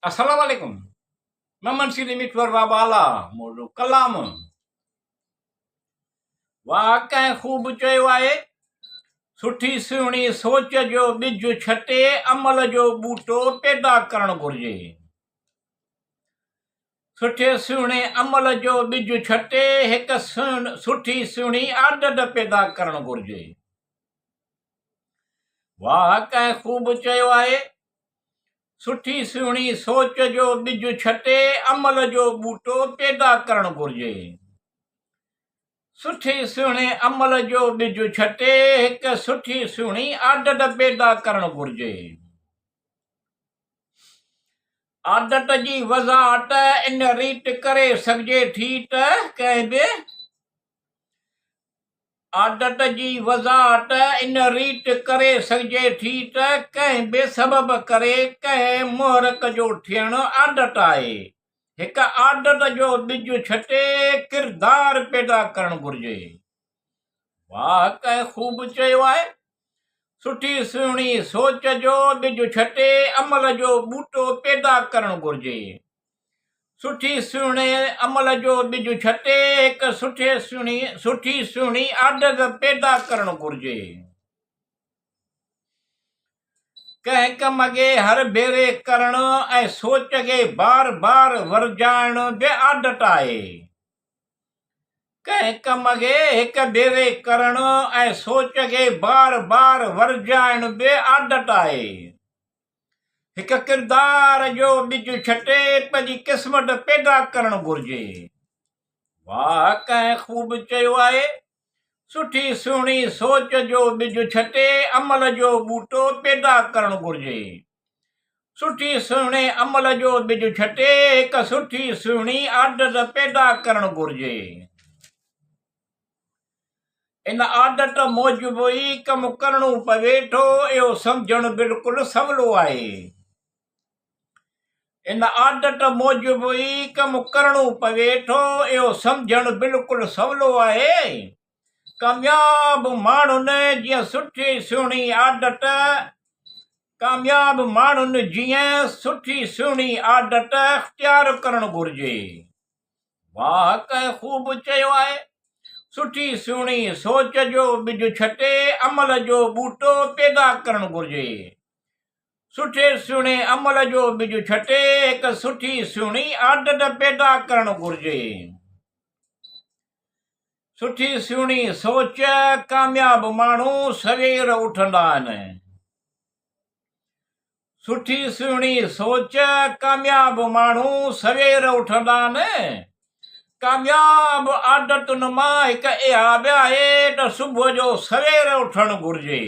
Assalamualaikum. Maman sini mitwar babala modu kalam. वाकई खूब चयो आहे सुठी सुहिणी सोच जो ॿिज छटे अमल जो ॿूटो पैदा करणु घुरिजे सुठे सुहिणे अमल जो ॿिज छटे हिकु सुठी सुहिणी आदत पैदा करणु घुरिजे वाकई खूब चयो आहे सुठी सुहिणी सोच जो ॿिज छटे अमल जो ॿूटो पैदा करणु घुरिजे सुठी सुहिणे अमल जो ॿिज छटे हिकु सुठी सुहिणी आदत पैदा करणु घुरिजे आदत जी वज़ाहत इन रीत करे सघिजे थी त कंहिं बि आदत जी वज़ाहत इन रीत करे सघिजे थी त कंहिं बि सबब करे कंहिं मुहरक जो थियणु आदत आहे हिकु आदत जो ॿिज छटे किरदार पैदा करणु घुरिजे वाकई खूब चयो आहे सुठी सुहिणी सोच जो ॿिज छटे अमल जो ॿूटो पैदा करणु घुरिजे सुठी सुहिणे अमल जो ॿिज छटे हिकु सुठी सुहिणी आदत पैदा करणु घुरिजे कंहिं कम खे हर भेरे करणु ऐं सोच खे बार बार वरजाइण बि आदत आहे कंहिं कम खे हिकु भेरे करणु ऐं सोच खे बार बार वरजाइण बि आदत आहे हिकु किरदार जो ॿिज छटे पंहिंजी क़िस्मत पैदा करणु घुरिजे वाकई खूब चयो आहे सुठी सुहिणी सोच जो ॿिज छटे अमल जो ॿूटो पैदा करणु घुरिजे सुठी सुहिणे अमल जो ॿिज छटे हिकु सुठी सुहिणी आदत पैदा करणु घुरिजे इन आदत मूजिबि ई कमु करणो पवे थो इहो सम्झणु बिल्कुलु सवलो आहे इन आदत मूजिबि ई कमु करणो पवे थो इहो सम्झणु बिल्कुलु सवलो आहे कामयाब माण्हुनि जीअं सुठी सुहिणी आदत कामयाब माण्हुनि जीअं सुठी सुहिणी आदत इख़्तियार करणु घुरिजे वाकई खूब चयो आहे सुठी सुहिणी सोच जो ॿिज छटे अमल जो ॿूटो पैदा करणु घुरिजे सुठे सुहिणे अमल जो ॿिज छटे हिकु सुठी सुहिणी आदत पैदा करणु घुरिजे सुठी सुहिणी सोच कामयाब माण्हू सवेर उथंदा आहिनि सुठी सुहिणी सोच कामयाब माण्हू सवेर उथंदा आहिनि कामयाब आदतुनि मां हिकु इहा बि आहे त सुबुह जो सवेर उथणु घुरिजे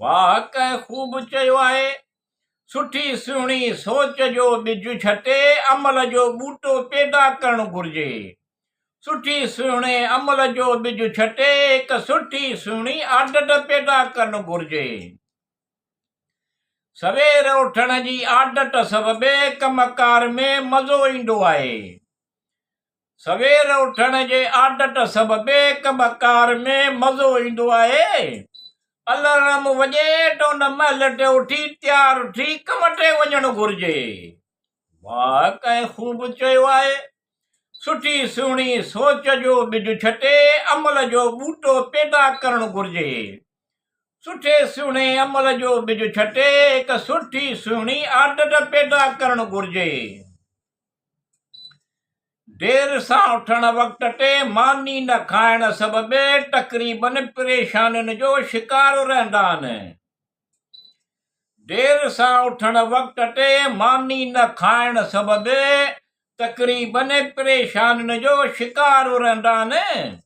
वाकई खूब चयो आहे सुठी सुहिणी सोच जो ॿिज छटे अमल जो ॿूटो पैदा करणु घुरिजे सुठी सुहिणे अमल जो ॿिज छटे हिकु सुठी सुहिणी आदत पैदा करणु घुरिजे सवेर उथण जी आदत सबबि कमकार में मज़ो ईंदो आहे सवेर उथण जे आदत सबबि कमकार में मज़ो ईंदो आहे अलार्म वॼे त उन महिल ते उथी तयारु थी कम ते वञणु घुरिजे वाकई खूब चयो आहे सुठी सुहिणी सोच जो ॿिज छटे अमल जो ॿूटो पैदा करणु घुरिजे सुठे सुहिणे अमल जो ॿिज छटे हिकु सुठी सुहिणी आदत पैदा करणु घुरिजे देर सां उथण वक़्त ते मानी न खाइण सबबि तक़रीबन परेशानियुनि जो शिकार रहंदा आहिनि देर सां उथण वक़्त ते मानी न खाइण सबबि तक़रीबन परेशानियुनि जो शिकार रहंदा आहिनि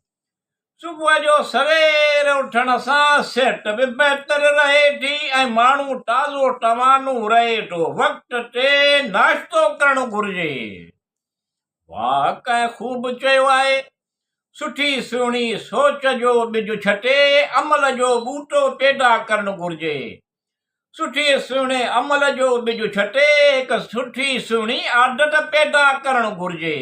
सुबुह जो सवेर उथण सां सिहत बि बहितर रहे थी ऐं माण्हू ताज़ो तवानो रहे थो वक़्त ते नाश्तो करणु घुरिजे वाकई खूब चयो आहे सुठी सुहिणी सोच जो ॿिज छटे अमल जो ॿूटो पैदा करणु घुरिजे सुठी सुहिणे अमल जो ॿिज छटे हिकु सुठी सुहिणी आदत पैदा करणु घुरिजे